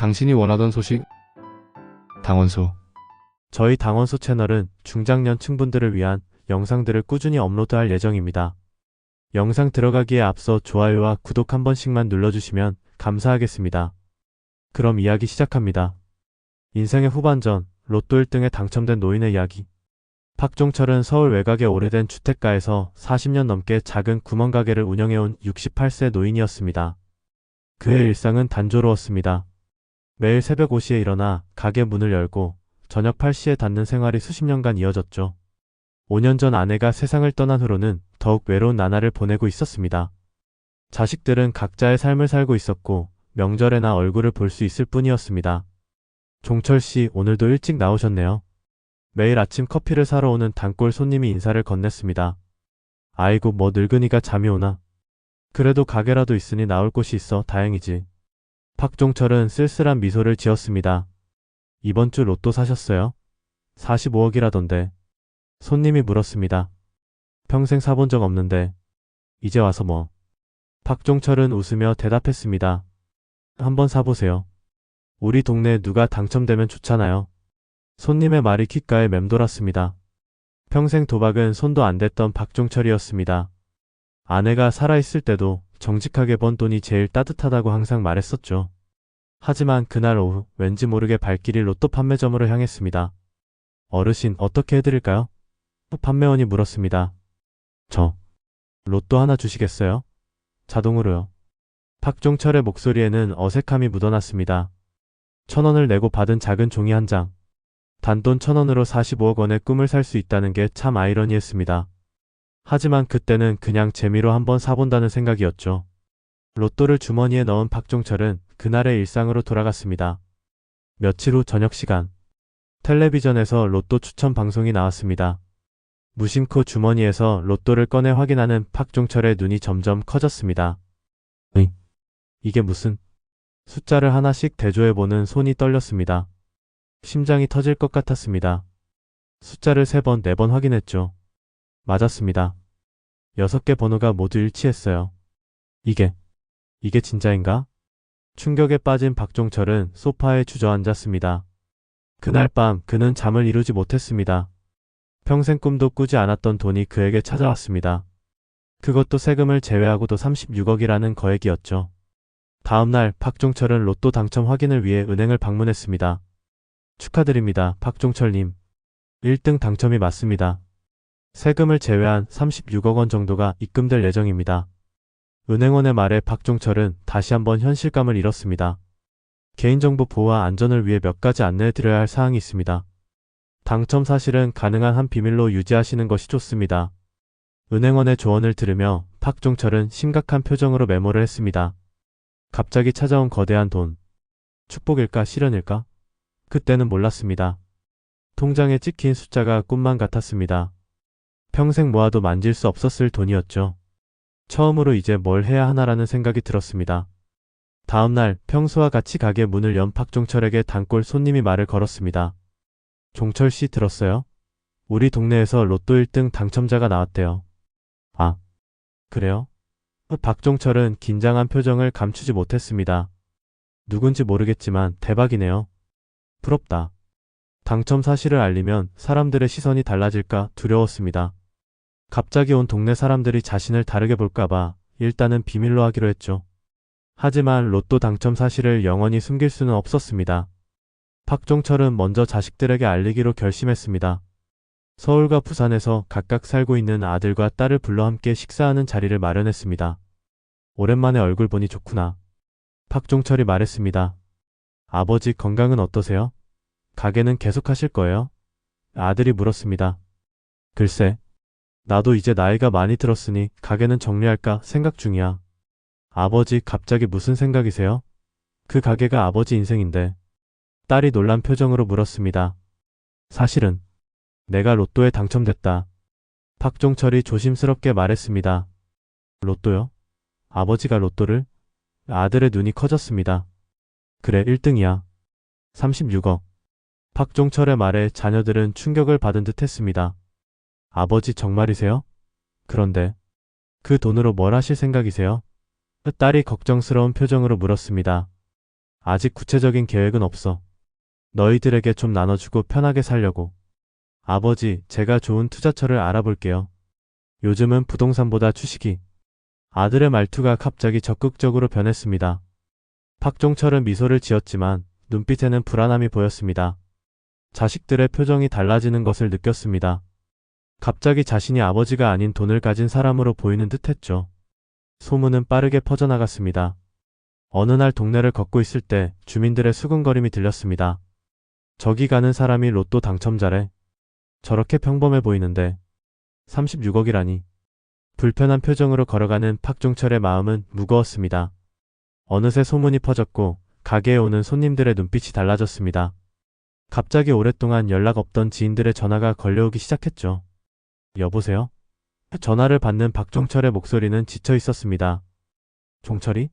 당신이 원하던 소식? 당원소. 저희 당원소 채널은 중장년층 분들을 위한 영상들을 꾸준히 업로드할 예정입니다. 영상 들어가기에 앞서 좋아요와 구독 한 번씩만 눌러주시면 감사하겠습니다. 그럼 이야기 시작합니다. 인생의 후반전, 로또 1등에 당첨된 노인의 이야기. 박종철은 서울 외곽의 오래된 주택가에서 40년 넘게 작은 구멍가게를 운영해온 68세 노인이었습니다. 그의 일상은 단조로웠습니다. 매일 새벽 5시에 일어나 가게 문을 열고 저녁 8시에 닫는 생활이 수십 년간 이어졌죠. 5년 전 아내가 세상을 떠난 후로는 더욱 외로운 나날을 보내고 있었습니다. 자식들은 각자의 삶을 살고 있었고 명절에나 얼굴을 볼 수 있을 뿐이었습니다. 종철 씨, 오늘도 일찍 나오셨네요. 매일 아침 커피를 사러 오는 단골 손님이 인사를 건넸습니다. 아이고, 뭐 늙은이가 잠이 오나. 그래도 가게라도 있으니 나올 곳이 있어 다행이지. 박종철은 쓸쓸한 미소를 지었습니다. 이번 주 로또 사셨어요? 45억이라던데. 손님이 물었습니다. 평생 사본 적 없는데 이제 와서 뭐. 박종철은 웃으며 대답했습니다. 한번 사보세요. 우리 동네에 누가 당첨되면 좋잖아요. 손님의 말이 귓가에 맴돌았습니다. 평생 도박은 손도 안 댔던 박종철이었습니다. 아내가 살아있을 때도 정직하게 번 돈이 제일 따뜻하다고 항상 말했었죠. 하지만 그날 오후 왠지 모르게 발길이 로또 판매점으로 향했습니다. 어르신, 어떻게 해드릴까요? 판매원이 물었습니다. 저 로또 하나 주시겠어요? 자동으로요. 박종철의 목소리에는 어색함이 묻어났습니다. 1,000원을 내고 받은 작은 종이 한 장. 단돈 1,000원으로 45억 원의 꿈을 살 수 있다는 게 참 아이러니했습니다. 하지만 그때는 그냥 재미로 한번 사본다는 생각이었죠. 로또를 주머니에 넣은 박종철은 그날의 일상으로 돌아갔습니다. 며칠 후 저녁 시간. 텔레비전에서 로또 추천 방송이 나왔습니다. 무심코 주머니에서 로또를 꺼내 확인하는 박종철의 눈이 점점 커졌습니다. 이게 무슨... 숫자를 하나씩 대조해보는 손이 떨렸습니다. 심장이 터질 것 같았습니다. 숫자를 3번, 4번 확인했죠. 맞았습니다. 6개 번호가 모두 일치했어요. 이게 진짜인가? 충격에 빠진 박종철은 소파에 주저앉았습니다. 그날 밤 그는 잠을 이루지 못했습니다. 평생 꿈도 꾸지 않았던 돈이 그에게 찾아왔습니다. 그것도 세금을 제외하고도 36억이라는 거액이었죠. 다음날 박종철은 로또 당첨 확인을 위해 은행을 방문했습니다. 축하드립니다, 박종철님. 1등 당첨이 맞습니다. 세금을 제외한 36억 원 정도가 입금될 예정입니다. 은행원의 말에 박종철은 다시 한번 현실감을 잃었습니다. 개인정보 보호와 안전을 위해 몇 가지 안내해드려야 할 사항이 있습니다. 당첨 사실은 가능한 한 비밀로 유지하시는 것이 좋습니다. 은행원의 조언을 들으며 박종철은 심각한 표정으로 메모를 했습니다. 갑자기 찾아온 거대한 돈. 축복일까 시련일까? 그때는 몰랐습니다. 통장에 찍힌 숫자가 꿈만 같았습니다. 평생 모아도 만질 수 없었을 돈이었죠. 처음으로 이제 뭘 해야 하나라는 생각이 들었습니다. 다음날 평소와 같이 가게 문을 연 박종철에게 단골 손님이 말을 걸었습니다. 종철 씨 들었어요? 우리 동네에서 로또 1등 당첨자가 나왔대요. 아, 그래요? 박종철은 긴장한 표정을 감추지 못했습니다. 누군지 모르겠지만 대박이네요. 부럽다. 당첨 사실을 알리면 사람들의 시선이 달라질까 두려웠습니다. 갑자기 온 동네 사람들이 자신을 다르게 볼까봐 일단은 비밀로 하기로 했죠. 하지만 로또 당첨 사실을 영원히 숨길 수는 없었습니다. 박종철은 먼저 자식들에게 알리기로 결심했습니다. 서울과 부산에서 각각 살고 있는 아들과 딸을 불러 함께 식사하는 자리를 마련했습니다. 오랜만에 얼굴 보니 좋구나. 박종철이 말했습니다. 아버지 건강은 어떠세요? 가게는 계속 하실 거예요? 아들이 물었습니다. 글쎄, 나도 이제 나이가 많이 들었으니 가게는 정리할까 생각 중이야. 아버지 갑자기 무슨 생각이세요? 그 가게가 아버지 인생인데. 딸이 놀란 표정으로 물었습니다. 사실은 내가 로또에 당첨됐다. 박종철이 조심스럽게 말했습니다. 로또요? 아버지가 로또를? 아들의 눈이 커졌습니다. 그래, 1등이야. 36억. 박종철의 말에 자녀들은 충격을 받은 듯 했습니다. 아버지 정말이세요? 그런데 그 돈으로 뭘 하실 생각이세요? 딸이 걱정스러운 표정으로 물었습니다. 아직 구체적인 계획은 없어. 너희들에게 좀 나눠주고 편하게 살려고. 아버지, 제가 좋은 투자처를 알아볼게요. 요즘은 부동산보다 주식이. 아들의 말투가 갑자기 적극적으로 변했습니다. 박종철은 미소를 지었지만 눈빛에는 불안함이 보였습니다. 자식들의 표정이 달라지는 것을 느꼈습니다. 갑자기 자신이 아버지가 아닌 돈을 가진 사람으로 보이는 듯했죠. 소문은 빠르게 퍼져나갔습니다. 어느 날 동네를 걷고 있을 때 주민들의 수군거림이 들렸습니다. 저기 가는 사람이 로또 당첨자래. 저렇게 평범해 보이는데 36억이라니. 불편한 표정으로 걸어가는 박종철의 마음은 무거웠습니다. 어느새 소문이 퍼졌고 가게에 오는 손님들의 눈빛이 달라졌습니다. 갑자기 오랫동안 연락 없던 지인들의 전화가 걸려오기 시작했죠. 여보세요? 전화를 받는 박종철의 목소리는 지쳐 있었습니다. 종철이?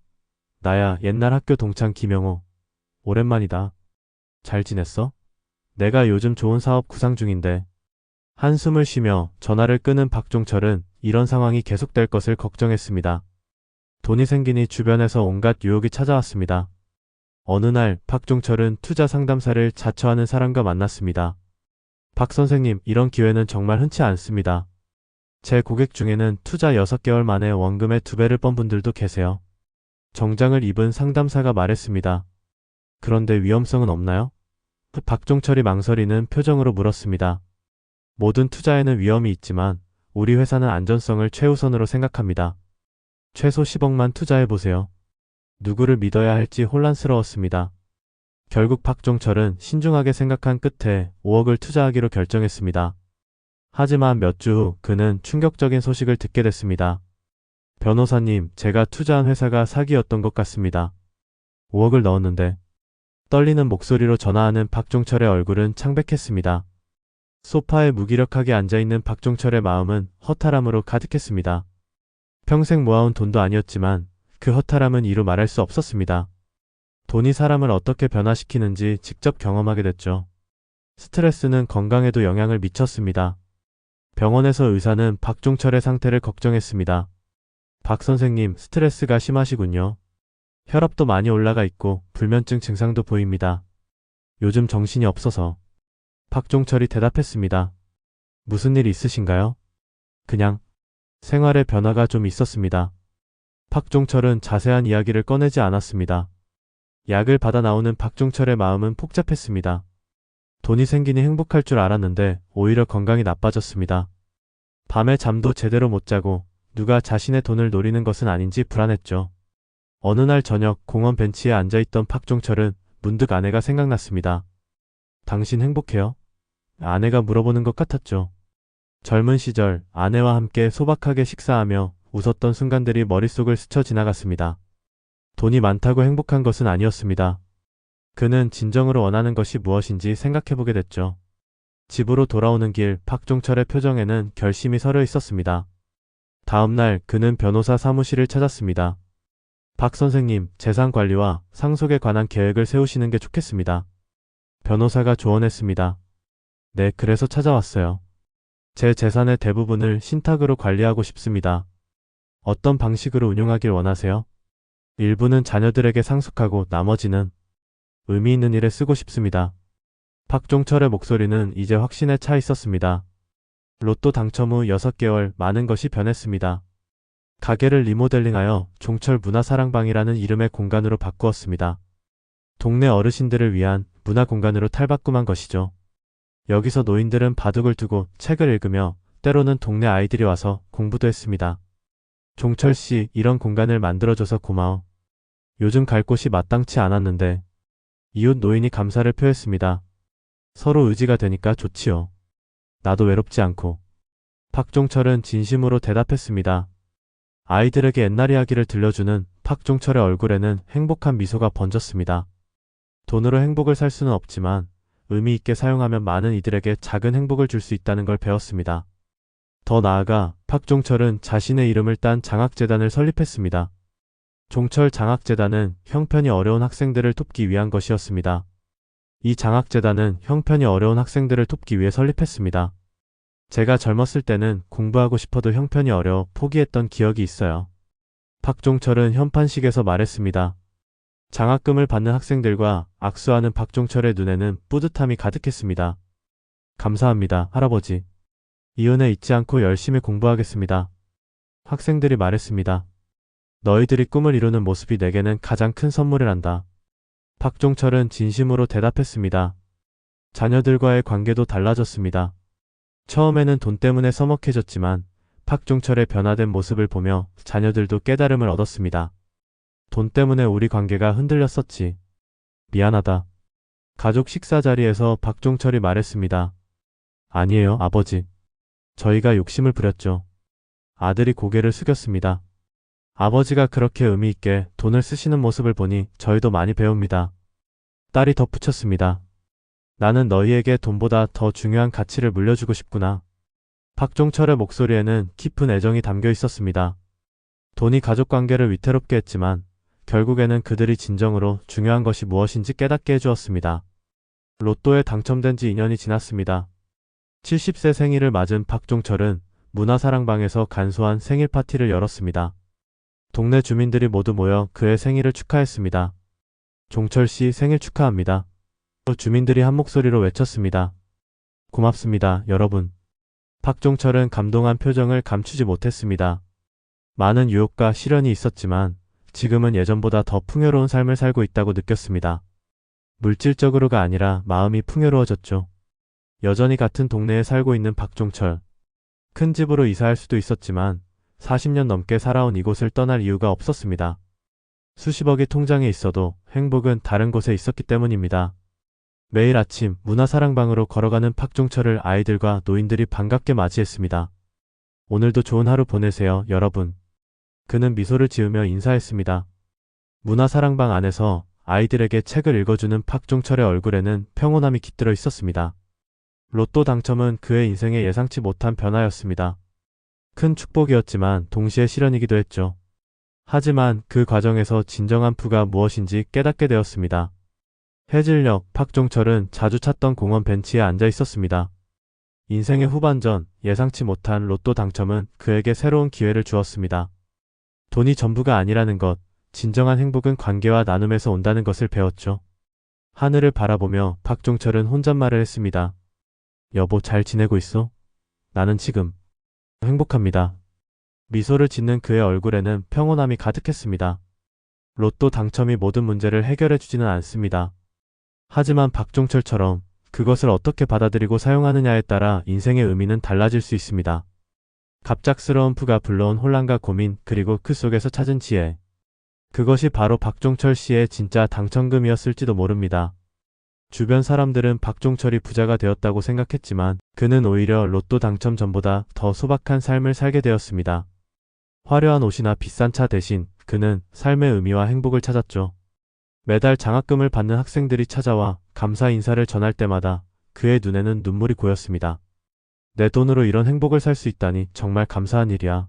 나야, 옛날 학교 동창 김영호. 오랜만이다. 잘 지냈어? 내가 요즘 좋은 사업 구상 중인데. 한숨을 쉬며 전화를 끄는 박종철은 이런 상황이 계속될 것을 걱정했습니다. 돈이 생기니 주변에서 온갖 유혹이 찾아왔습니다. 어느 날 박종철은 투자 상담사를 자처하는 사람과 만났습니다. 박 선생님, 이런 기회는 정말 흔치 않습니다. 제 고객 중에는 투자 6개월 만에 원금의 2배를 번 분들도 계세요. 정장을 입은 상담사가 말했습니다. 그런데 위험성은 없나요? 박종철이 망설이는 표정으로 물었습니다. 모든 투자에는 위험이 있지만 우리 회사는 안전성을 최우선으로 생각합니다. 최소 10억만 투자해보세요. 누구를 믿어야 할지 혼란스러웠습니다. 결국 박종철은 신중하게 생각한 끝에 5억을 투자하기로 결정했습니다. 하지만 몇 주 후 그는 충격적인 소식을 듣게 됐습니다. 변호사님, 제가 투자한 회사가 사기였던 것 같습니다. 5억을 넣었는데. 떨리는 목소리로 전화하는 박종철의 얼굴은 창백했습니다. 소파에 무기력하게 앉아있는 박종철의 마음은 허탈함으로 가득했습니다. 평생 모아온 돈도 아니었지만 그 허탈함은 이루 말할 수 없었습니다. 돈이 사람을 어떻게 변화시키는지 직접 경험하게 됐죠. 스트레스는 건강에도 영향을 미쳤습니다. 병원에서 의사는 박종철의 상태를 걱정했습니다. 박 선생님, 스트레스가 심하시군요. 혈압도 많이 올라가 있고 불면증 증상도 보입니다. 요즘 정신이 없어서. 박종철이 대답했습니다. 무슨 일 있으신가요? 그냥 생활에 변화가 좀 있었습니다. 박종철은 자세한 이야기를 꺼내지 않았습니다. 약을 받아 나오는 박종철의 마음은 복잡했습니다. 돈이 생기니 행복할 줄 알았는데 오히려 건강이 나빠졌습니다. 밤에 잠도 제대로 못 자고 누가 자신의 돈을 노리는 것은 아닌지 불안했죠. 어느 날 저녁 공원 벤치에 앉아있던 박종철은 문득 아내가 생각났습니다. 당신 행복해요? 아내가 물어보는 것 같았죠. 젊은 시절 아내와 함께 소박하게 식사하며 웃었던 순간들이 머릿속을 스쳐 지나갔습니다. 돈이 많다고 행복한 것은 아니었습니다. 그는 진정으로 원하는 것이 무엇인지 생각해보게 됐죠. 집으로 돌아오는 길 박종철의 표정에는 결심이 서려 있었습니다. 다음 날 그는 변호사 사무실을 찾았습니다. 박 선생님, 재산 관리와 상속에 관한 계획을 세우시는 게 좋겠습니다. 변호사가 조언했습니다. 네, 그래서 찾아왔어요. 제 재산의 대부분을 신탁으로 관리하고 싶습니다. 어떤 방식으로 운용하길 원하세요? 일부는 자녀들에게 상속하고 나머지는 의미 있는 일에 쓰고 싶습니다. 박종철의 목소리는 이제 확신에 차 있었습니다. 로또 당첨 후 6개월 많은 것이 변했습니다. 가게를 리모델링하여 종철 문화사랑방이라는 이름의 공간으로 바꾸었습니다. 동네 어르신들을 위한 문화 공간으로 탈바꿈한 것이죠. 여기서 노인들은 바둑을 두고 책을 읽으며 때로는 동네 아이들이 와서 공부도 했습니다. 종철 씨, 이런 공간을 만들어줘서 고마워. 요즘 갈 곳이 마땅치 않았는데. 이웃 노인이 감사를 표했습니다. 서로 의지가 되니까 좋지요. 나도 외롭지 않고. 박종철은 진심으로 대답했습니다. 아이들에게 옛날 이야기를 들려주는 박종철의 얼굴에는 행복한 미소가 번졌습니다. 돈으로 행복을 살 수는 없지만 의미 있게 사용하면 많은 이들에게 작은 행복을 줄 수 있다는 걸 배웠습니다. 더 나아가 박종철은 자신의 이름을 딴 장학재단을 설립했습니다. 종철 장학재단은 형편이 어려운 학생들을 돕기 위한 것이었습니다. 이 장학재단은 형편이 어려운 학생들을 돕기 위해 설립했습니다. 제가 젊었을 때는 공부하고 싶어도 형편이 어려워 포기했던 기억이 있어요. 박종철은 현판식에서 말했습니다. 장학금을 받는 학생들과 악수하는 박종철의 눈에는 뿌듯함이 가득했습니다. 감사합니다, 할아버지. 이 은혜 잊지 않고 열심히 공부하겠습니다. 학생들이 말했습니다. 너희들이 꿈을 이루는 모습이 내게는 가장 큰 선물이란다. 박종철은 진심으로 대답했습니다. 자녀들과의 관계도 달라졌습니다. 처음에는 돈 때문에 서먹해졌지만 박종철의 변화된 모습을 보며 자녀들도 깨달음을 얻었습니다. 돈 때문에 우리 관계가 흔들렸었지. 미안하다. 가족 식사 자리에서 박종철이 말했습니다. 아니에요, 아버지. 저희가 욕심을 부렸죠. 아들이 고개를 숙였습니다. 아버지가 그렇게 의미 있게 돈을 쓰시는 모습을 보니 저희도 많이 배웁니다. 딸이 덧붙였습니다. 나는 너희에게 돈보다 더 중요한 가치를 물려주고 싶구나. 박종철의 목소리에는 깊은 애정이 담겨 있었습니다. 돈이 가족 관계를 위태롭게 했지만 결국에는 그들이 진정으로 중요한 것이 무엇인지 깨닫게 해주었습니다. 로또에 당첨된 지 2년이 지났습니다. 70세 생일을 맞은 박종철은 문화사랑방에서 간소한 생일 파티를 열었습니다. 동네 주민들이 모두 모여 그의 생일을 축하했습니다. 종철 씨 생일 축하합니다. 주민들이 한 목소리로 외쳤습니다. 고맙습니다, 여러분. 박종철은 감동한 표정을 감추지 못했습니다. 많은 유혹과 시련이 있었지만 지금은 예전보다 더 풍요로운 삶을 살고 있다고 느꼈습니다. 물질적으로가 아니라 마음이 풍요로워졌죠. 여전히 같은 동네에 살고 있는 박종철. 큰 집으로 이사할 수도 있었지만 40년 넘게 살아온 이곳을 떠날 이유가 없었습니다. 수십억이 통장에 있어도 행복은 다른 곳에 있었기 때문입니다. 매일 아침 문화사랑방으로 걸어가는 박종철을 아이들과 노인들이 반갑게 맞이했습니다. 오늘도 좋은 하루 보내세요, 여러분. 그는 미소를 지으며 인사했습니다. 문화사랑방 안에서 아이들에게 책을 읽어주는 박종철의 얼굴에는 평온함이 깃들어 있었습니다. 로또 당첨은 그의 인생에 예상치 못한 변화였습니다. 큰 축복이었지만 동시에 시련이기도 했죠. 하지만 그 과정에서 진정한 부가 무엇인지 깨닫게 되었습니다. 해질녘 박종철은 자주 찾던 공원 벤치에 앉아 있었습니다. 인생의 후반전 예상치 못한 로또 당첨은 그에게 새로운 기회를 주었습니다. 돈이 전부가 아니라는 것, 진정한 행복은 관계와 나눔에서 온다는 것을 배웠죠. 하늘을 바라보며 박종철은 혼잣말을 했습니다. 여보, 잘 지내고 있어? 나는 지금 행복합니다. 미소를 짓는 그의 얼굴에는 평온함이 가득했습니다. 로또 당첨이 모든 문제를 해결해 주지는 않습니다. 하지만 박종철처럼 그것을 어떻게 받아들이고 사용하느냐에 따라 인생의 의미는 달라질 수 있습니다. 갑작스러운 부가 불러온 혼란과 고민, 그리고 그 속에서 찾은 지혜. 그것이 바로 박종철 씨의 진짜 당첨금이었을지도 모릅니다. 주변 사람들은 박종철이 부자가 되었다고 생각했지만 그는 오히려 로또 당첨 전보다 더 소박한 삶을 살게 되었습니다. 화려한 옷이나 비싼 차 대신 그는 삶의 의미와 행복을 찾았죠. 매달 장학금을 받는 학생들이 찾아와 감사 인사를 전할 때마다 그의 눈에는 눈물이 고였습니다. 내 돈으로 이런 행복을 살 수 있다니 정말 감사한 일이야.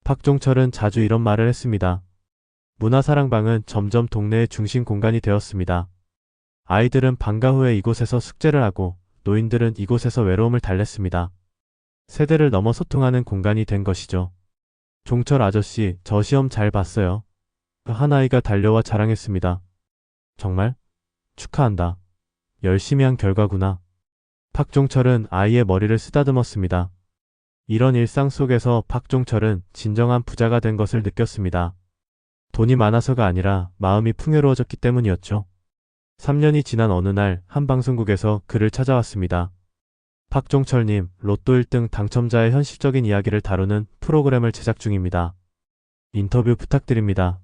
박종철은 자주 이런 말을 했습니다. 문화사랑방은 점점 동네의 중심 공간이 되었습니다. 아이들은 방과 후에 이곳에서 숙제를 하고 노인들은 이곳에서 외로움을 달랬습니다. 세대를 넘어 소통하는 공간이 된 것이죠. 종철 아저씨, 저 시험 잘 봤어요. 한 아이가 달려와 자랑했습니다. 정말? 축하한다. 열심히 한 결과구나. 박종철은 아이의 머리를 쓰다듬었습니다. 이런 일상 속에서 박종철은 진정한 부자가 된 것을 느꼈습니다. 돈이 많아서가 아니라 마음이 풍요로워졌기 때문이었죠. 3년이 지난 어느 날 한 방송국에서 그를 찾아왔습니다. 박종철님, 로또 1등 당첨자의 현실적인 이야기를 다루는 프로그램을 제작 중입니다. 인터뷰 부탁드립니다.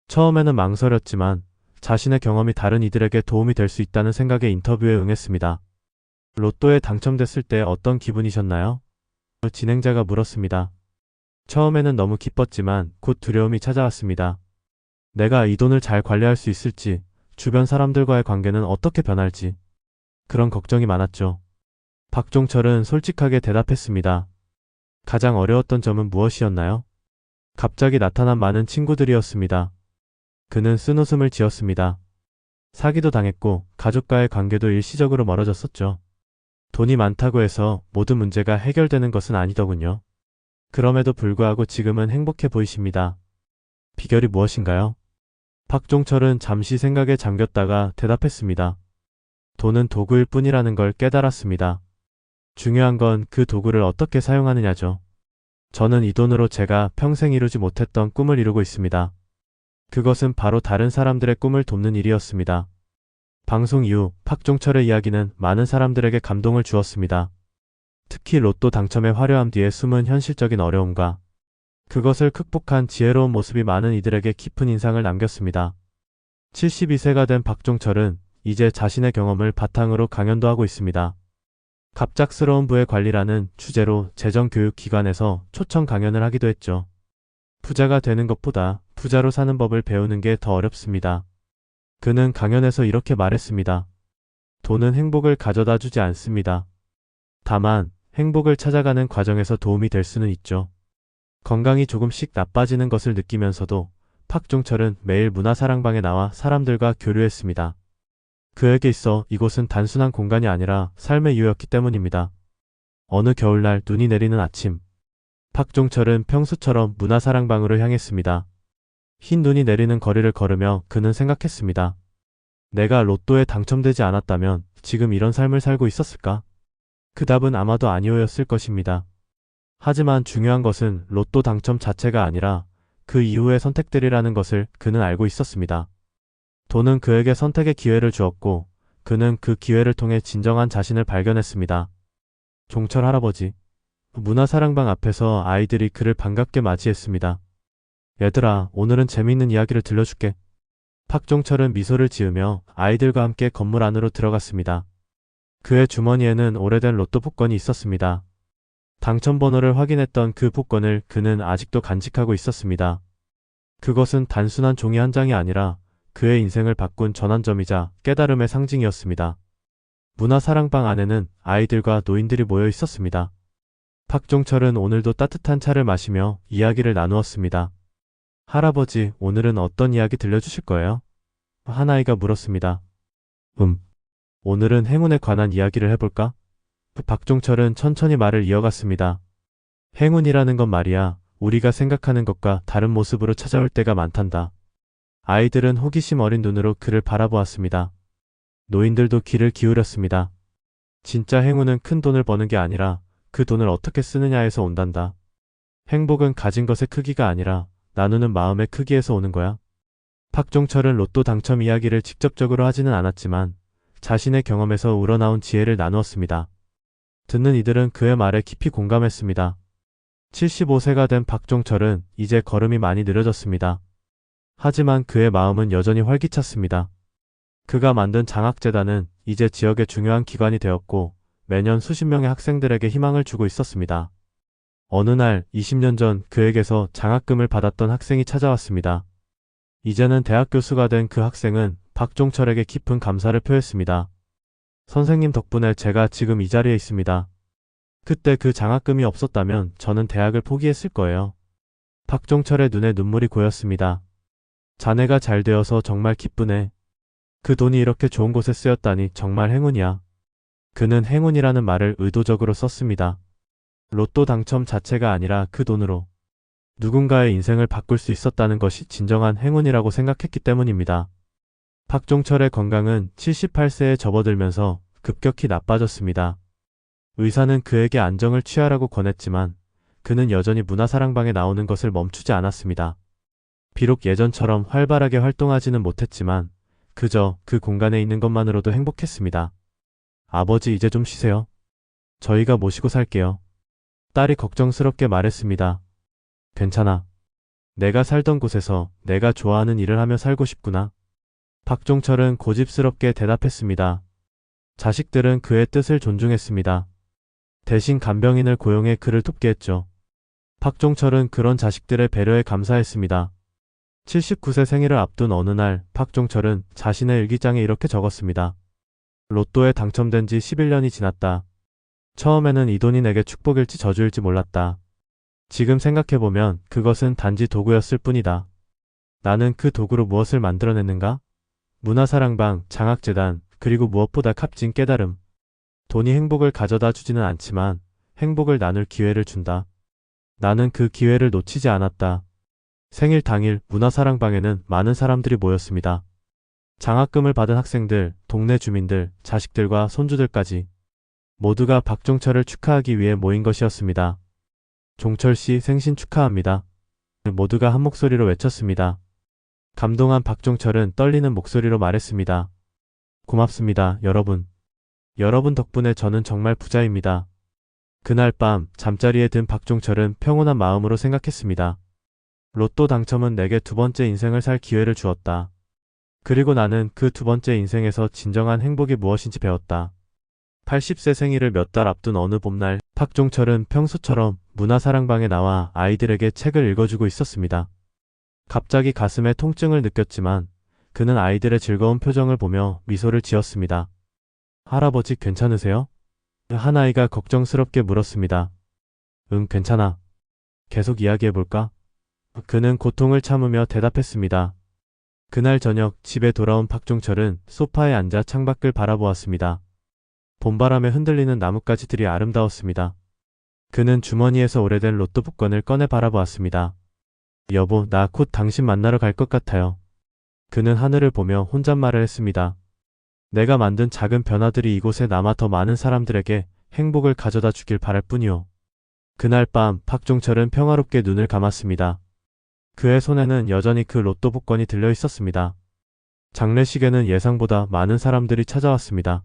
처음에는 망설였지만 자신의 경험이 다른 이들에게 도움이 될 수 있다는 생각에 인터뷰에 응했습니다. 로또에 당첨됐을 때 어떤 기분이셨나요? 진행자가 물었습니다. 처음에는 너무 기뻤지만 곧 두려움이 찾아왔습니다. 내가 이 돈을 잘 관리할 수 있을지, 주변 사람들과의 관계는 어떻게 변할지, 그런 걱정이 많았죠. 박종철은 솔직하게 대답했습니다. 가장 어려웠던 점은 무엇이었나요? 갑자기 나타난 많은 친구들이었습니다. 그는 쓴웃음을 지었습니다. 사기도 당했고 가족과의 관계도 일시적으로 멀어졌었죠. 돈이 많다고 해서 모든 문제가 해결되는 것은 아니더군요. 그럼에도 불구하고 지금은 행복해 보이십니다. 비결이 무엇인가요? 박종철은 잠시 생각에 잠겼다가 대답했습니다. 돈은 도구일 뿐이라는 걸 깨달았습니다. 중요한 건 그 도구를 어떻게 사용하느냐죠. 저는 이 돈으로 제가 평생 이루지 못했던 꿈을 이루고 있습니다. 그것은 바로 다른 사람들의 꿈을 돕는 일이었습니다. 방송 이후 박종철의 이야기는 많은 사람들에게 감동을 주었습니다. 특히 로또 당첨의 화려함 뒤에 숨은 현실적인 어려움과 그것을 극복한 지혜로운 모습이 많은 이들에게 깊은 인상을 남겼습니다. 72세가 된 박종철은 이제 자신의 경험을 바탕으로 강연도 하고 있습니다. 갑작스러운 부의 관리라는 주제로 재정교육기관에서 초청 강연을 하기도 했죠. 부자가 되는 것보다 부자로 사는 법을 배우는 게 더 어렵습니다. 그는 강연에서 이렇게 말했습니다. 돈은 행복을 가져다 주지 않습니다. 다만 행복을 찾아가는 과정에서 도움이 될 수는 있죠. 건강이 조금씩 나빠지는 것을 느끼면서도 박종철은 매일 문화사랑방에 나와 사람들과 교류했습니다. 그에게 있어 이곳은 단순한 공간이 아니라 삶의 이유였기 때문입니다. 어느 겨울날 눈이 내리는 아침, 박종철은 평소처럼 문화사랑방으로 향했습니다. 흰 눈이 내리는 거리를 걸으며 그는 생각했습니다. 내가 로또에 당첨되지 않았다면 지금 이런 삶을 살고 있었을까? 그 답은 아마도 아니오였을 것입니다. 하지만 중요한 것은 로또 당첨 자체가 아니라 그 이후의 선택들이라는 것을 그는 알고 있었습니다. 돈은 그에게 선택의 기회를 주었고 그는 그 기회를 통해 진정한 자신을 발견했습니다. 종철 할아버지. 문화사랑방 앞에서 아이들이 그를 반갑게 맞이했습니다. 얘들아, 오늘은 재미있는 이야기를 들려줄게. 박종철은 미소를 지으며 아이들과 함께 건물 안으로 들어갔습니다. 그의 주머니에는 오래된 로또 복권이 있었습니다. 당첨번호를 확인했던 그 복권을 그는 아직도 간직하고 있었습니다. 그것은 단순한 종이 한 장이 아니라 그의 인생을 바꾼 전환점이자 깨달음의 상징이었습니다. 문화사랑방 안에는 아이들과 노인들이 모여 있었습니다. 박종철은 오늘도 따뜻한 차를 마시며 이야기를 나누었습니다. 할아버지, 오늘은 어떤 이야기 들려주실 거예요? 한 아이가 물었습니다. 오늘은 행운에 관한 이야기를 해볼까? 박종철은 천천히 말을 이어갔습니다. 행운이라는 건 말이야, 우리가 생각하는 것과 다른 모습으로 찾아올 때가 많단다. 아이들은 호기심 어린 눈으로 그를 바라보았습니다. 노인들도 귀를 기울였습니다. 진짜 행운은 큰 돈을 버는 게 아니라 그 돈을 어떻게 쓰느냐에서 온단다. 행복은 가진 것의 크기가 아니라 나누는 마음의 크기에서 오는 거야. 박종철은 로또 당첨 이야기를 직접적으로 하지는 않았지만 자신의 경험에서 우러나온 지혜를 나누었습니다. 듣는 이들은 그의 말에 깊이 공감했습니다. 75세가 된 박종철은 이제 걸음이 많이 느려졌습니다. 하지만 그의 마음은 여전히 활기찼습니다. 그가 만든 장학재단은 이제 지역의 중요한 기관이 되었고 매년 수십 명의 학생들에게 희망을 주고 있었습니다. 어느 날 20년 전 그에게서 장학금을 받았던 학생이 찾아왔습니다. 이제는 대학 교수가 된 그 학생은 박종철에게 깊은 감사를 표했습니다. 선생님 덕분에 제가 지금 이 자리에 있습니다. 그때 그 장학금이 없었다면 저는 대학을 포기했을 거예요. 박종철의 눈에 눈물이 고였습니다. 자네가 잘 되어서 정말 기쁘네. 그 돈이 이렇게 좋은 곳에 쓰였다니 정말 행운이야. 그는 행운이라는 말을 의도적으로 썼습니다. 로또 당첨 자체가 아니라 그 돈으로 누군가의 인생을 바꿀 수 있었다는 것이 진정한 행운이라고 생각했기 때문입니다. 박종철의 건강은 78세에 접어들면서 급격히 나빠졌습니다. 의사는 그에게 안정을 취하라고 권했지만 그는 여전히 문화사랑방에 나오는 것을 멈추지 않았습니다. 비록 예전처럼 활발하게 활동하지는 못했지만 그저 그 공간에 있는 것만으로도 행복했습니다. 아버지, 이제 좀 쉬세요. 저희가 모시고 살게요. 딸이 걱정스럽게 말했습니다. 괜찮아. 내가 살던 곳에서 내가 좋아하는 일을 하며 살고 싶구나. 박종철은 고집스럽게 대답했습니다. 자식들은 그의 뜻을 존중했습니다. 대신 간병인을 고용해 그를 돕게 했죠. 박종철은 그런 자식들의 배려에 감사했습니다. 79세 생일을 앞둔 어느 날 박종철은 자신의 일기장에 이렇게 적었습니다. 로또에 당첨된 지 11년이 지났다. 처음에는 이 돈이 내게 축복일지 저주일지 몰랐다. 지금 생각해보면 그것은 단지 도구였을 뿐이다. 나는 그 도구로 무엇을 만들어냈는가? 문화사랑방, 장학재단, 그리고 무엇보다 값진 깨달음. 돈이 행복을 가져다 주지는 않지만 행복을 나눌 기회를 준다. 나는 그 기회를 놓치지 않았다. 생일 당일 문화사랑방에는 많은 사람들이 모였습니다. 장학금을 받은 학생들, 동네 주민들, 자식들과 손주들까지 모두가 박종철을 축하하기 위해 모인 것이었습니다. 종철 씨 생신 축하합니다. 모두가 한 목소리로 외쳤습니다. 감동한 박종철은 떨리는 목소리로 말했습니다. 고맙습니다, 여러분. 여러분 덕분에 저는 정말 부자입니다. 그날 밤 잠자리에 든 박종철은 평온한 마음으로 생각했습니다. 로또 당첨은 내게 두 번째 인생을 살 기회를 주었다. 그리고 나는 그 두 번째 인생에서 진정한 행복이 무엇인지 배웠다. 80세 생일을 몇 달 앞둔 어느 봄날, 박종철은 평소처럼 문화사랑방에 나와 아이들에게 책을 읽어주고 있었습니다. 갑자기 가슴에 통증을 느꼈지만 그는 아이들의 즐거운 표정을 보며 미소를 지었습니다. 할아버지 괜찮으세요? 한 아이가 걱정스럽게 물었습니다. 응, 괜찮아. 계속 이야기해볼까? 그는 고통을 참으며 대답했습니다. 그날 저녁 집에 돌아온 박종철은 소파에 앉아 창밖을 바라보았습니다. 봄바람에 흔들리는 나뭇가지들이 아름다웠습니다. 그는 주머니에서 오래된 로또 복권을 꺼내 바라보았습니다. 여보, 나 곧 당신 만나러 갈 것 같아요. 그는 하늘을 보며 혼잣말을 했습니다. 내가 만든 작은 변화들이 이곳에 남아 더 많은 사람들에게 행복을 가져다 주길 바랄 뿐이요. 그날 밤 박종철은 평화롭게 눈을 감았습니다. 그의 손에는 여전히 그 로또 복권이 들려 있었습니다. 장례식에는 예상보다 많은 사람들이 찾아왔습니다.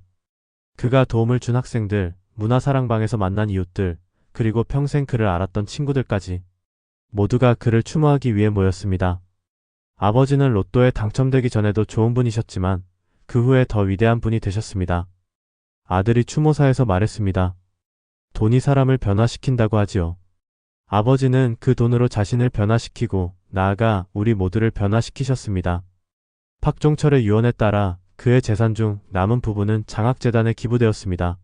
그가 도움을 준 학생들, 문화사랑방에서 만난 이웃들, 그리고 평생 그를 알았던 친구들까지 모두가 그를 추모하기 위해 모였습니다. 아버지는 로또에 당첨되기 전에도 좋은 분이셨지만 그 후에 더 위대한 분이 되셨습니다. 아들이 추모사에서 말했습니다. 돈이 사람을 변화시킨다고 하지요. 아버지는 그 돈으로 자신을 변화시키고 나아가 우리 모두를 변화시키셨습니다. 박종철의 유언에 따라 그의 재산 중 남은 부분은 장학재단에 기부되었습니다.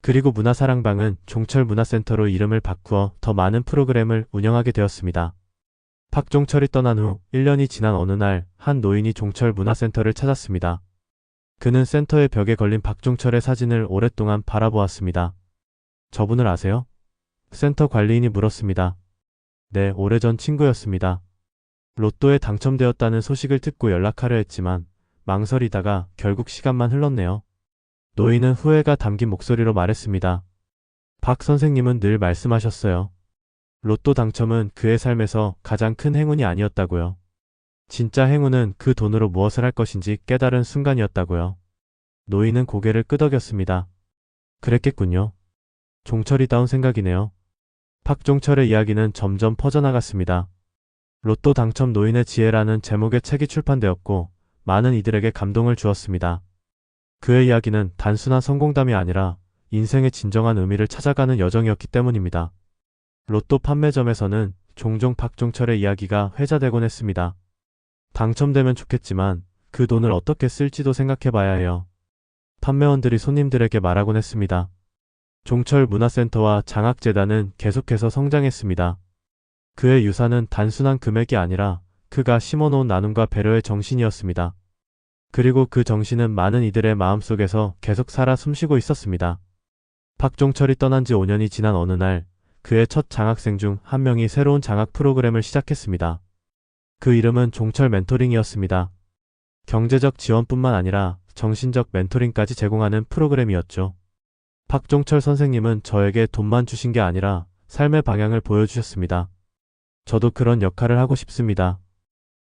그리고 문화사랑방은 종철문화센터로 이름을 바꾸어 더 많은 프로그램을 운영하게 되었습니다. 박종철이 떠난 후 1년이 지난 어느 날 한 노인이 종철문화센터를 찾았습니다. 그는 센터의 벽에 걸린 박종철의 사진을 오랫동안 바라보았습니다. 저분을 아세요? 센터 관리인이 물었습니다. 네, 오래전 친구였습니다. 로또에 당첨되었다는 소식을 듣고 연락하려 했지만 망설이다가 결국 시간만 흘렀네요. 노인은 후회가 담긴 목소리로 말했습니다. 박 선생님은 늘 말씀하셨어요. 로또 당첨은 그의 삶에서 가장 큰 행운이 아니었다고요. 진짜 행운은 그 돈으로 무엇을 할 것인지 깨달은 순간이었다고요. 노인은 고개를 끄덕였습니다. 그랬겠군요. 종철이다운 생각이네요. 박종철의 이야기는 점점 퍼져나갔습니다. 로또 당첨 노인의 지혜라는 제목의 책이 출판되었고 많은 이들에게 감동을 주었습니다. 그의 이야기는 단순한 성공담이 아니라 인생의 진정한 의미를 찾아가는 여정이었기 때문입니다. 로또 판매점에서는 종종 박종철의 이야기가 회자되곤 했습니다. 당첨되면 좋겠지만 그 돈을 어떻게 쓸지도 생각해봐야 해요. 판매원들이 손님들에게 말하곤 했습니다. 종철문화센터와 장학재단은 계속해서 성장했습니다. 그의 유산은 단순한 금액이 아니라 그가 심어놓은 나눔과 배려의 정신이었습니다. 그리고 그 정신은 많은 이들의 마음속에서 계속 살아 숨쉬고 있었습니다. 박종철이 떠난 지 5년이 지난 어느 날 그의 첫 장학생 중 한 명이 새로운 장학 프로그램을 시작했습니다. 그 이름은 종철 멘토링이었습니다. 경제적 지원뿐만 아니라 정신적 멘토링까지 제공하는 프로그램이었죠. 박종철 선생님은 저에게 돈만 주신 게 아니라 삶의 방향을 보여주셨습니다. 저도 그런 역할을 하고 싶습니다.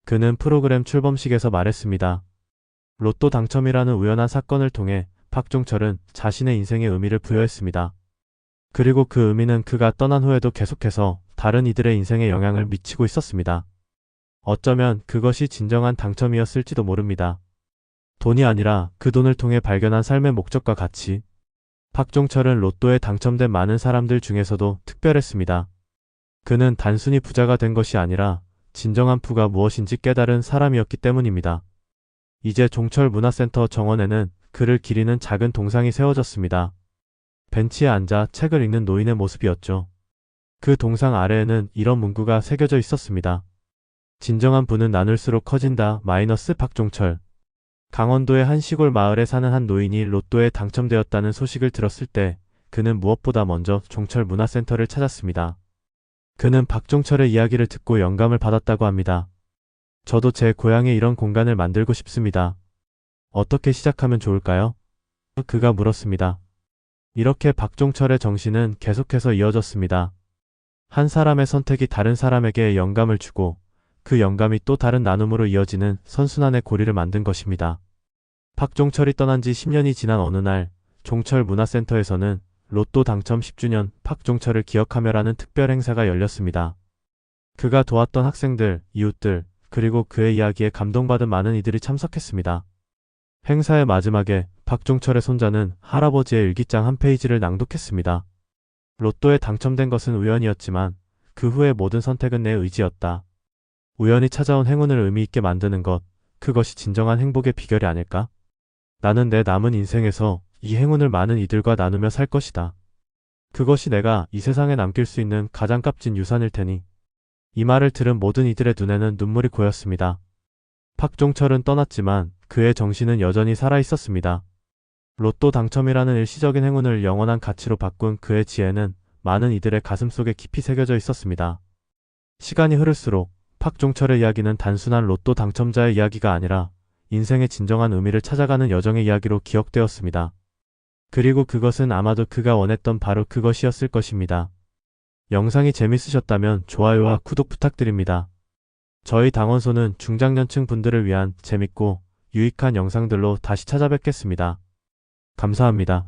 그는 프로그램 출범식에서 말했습니다. 로또 당첨이라는 우연한 사건을 통해 박종철은 자신의 인생의 의미를 부여했습니다. 그리고 그 의미는 그가 떠난 후에도 계속해서 다른 이들의 인생에 영향을 미치고 있었습니다. 어쩌면 그것이 진정한 당첨이었을지도 모릅니다. 돈이 아니라 그 돈을 통해 발견한 삶의 목적과 가치. 박종철은 로또에 당첨된 많은 사람들 중에서도 특별했습니다. 그는 단순히 부자가 된 것이 아니라 진정한 부가 무엇인지 깨달은 사람이었기 때문입니다. 이제 종철문화센터 정원에는 그를 기리는 작은 동상이 세워졌습니다. 벤치에 앉아 책을 읽는 노인의 모습이었죠. 그 동상 아래에는 이런 문구가 새겨져 있었습니다. 진정한 부는 나눌수록 커진다. 마이너스 박종철. 강원도의 한 시골 마을에 사는 한 노인이 로또에 당첨되었다는 소식을 들었을 때 그는 무엇보다 먼저 종철문화센터를 찾았습니다. 그는 박종철의 이야기를 듣고 영감을 받았다고 합니다. 저도 제 고향에 이런 공간을 만들고 싶습니다. 어떻게 시작하면 좋을까요? 그가 물었습니다. 이렇게 박종철의 정신은 계속해서 이어졌습니다. 한 사람의 선택이 다른 사람에게 영감을 주고 그 영감이 또 다른 나눔으로 이어지는 선순환의 고리를 만든 것입니다. 박종철이 떠난 지 10년이 지난 어느 날 종철 문화센터에서는 로또 당첨 10주년 박종철을 기억하며라는 특별 행사가 열렸습니다. 그가 도왔던 학생들, 이웃들, 그리고 그의 이야기에 감동받은 많은 이들이 참석했습니다. 행사의 마지막에 박종철의 손자는 할아버지의 일기장 한 페이지를 낭독했습니다. 로또에 당첨된 것은 우연이었지만 그 후의 모든 선택은 내 의지였다. 우연히 찾아온 행운을 의미 있게 만드는 것, 그것이 진정한 행복의 비결이 아닐까? 나는 내 남은 인생에서 이 행운을 많은 이들과 나누며 살 것이다. 그것이 내가 이 세상에 남길 수 있는 가장 값진 유산일 테니. 이 말을 들은 모든 이들의 눈에는 눈물이 고였습니다. 박종철은 떠났지만 그의 정신은 여전히 살아있었습니다. 로또 당첨이라는 일시적인 행운을 영원한 가치로 바꾼 그의 지혜는 많은 이들의 가슴속에 깊이 새겨져 있었습니다. 시간이 흐를수록 박종철의 이야기는 단순한 로또 당첨자의 이야기가 아니라 인생의 진정한 의미를 찾아가는 여정의 이야기로 기억되었습니다. 그리고 그것은 아마도 그가 원했던 바로 그것이었을 것입니다. 영상이 재밌으셨다면 좋아요와 구독 부탁드립니다. 저희 당원소는 중장년층 분들을 위한 재밌고 유익한 영상들로 다시 찾아뵙겠습니다. 감사합니다.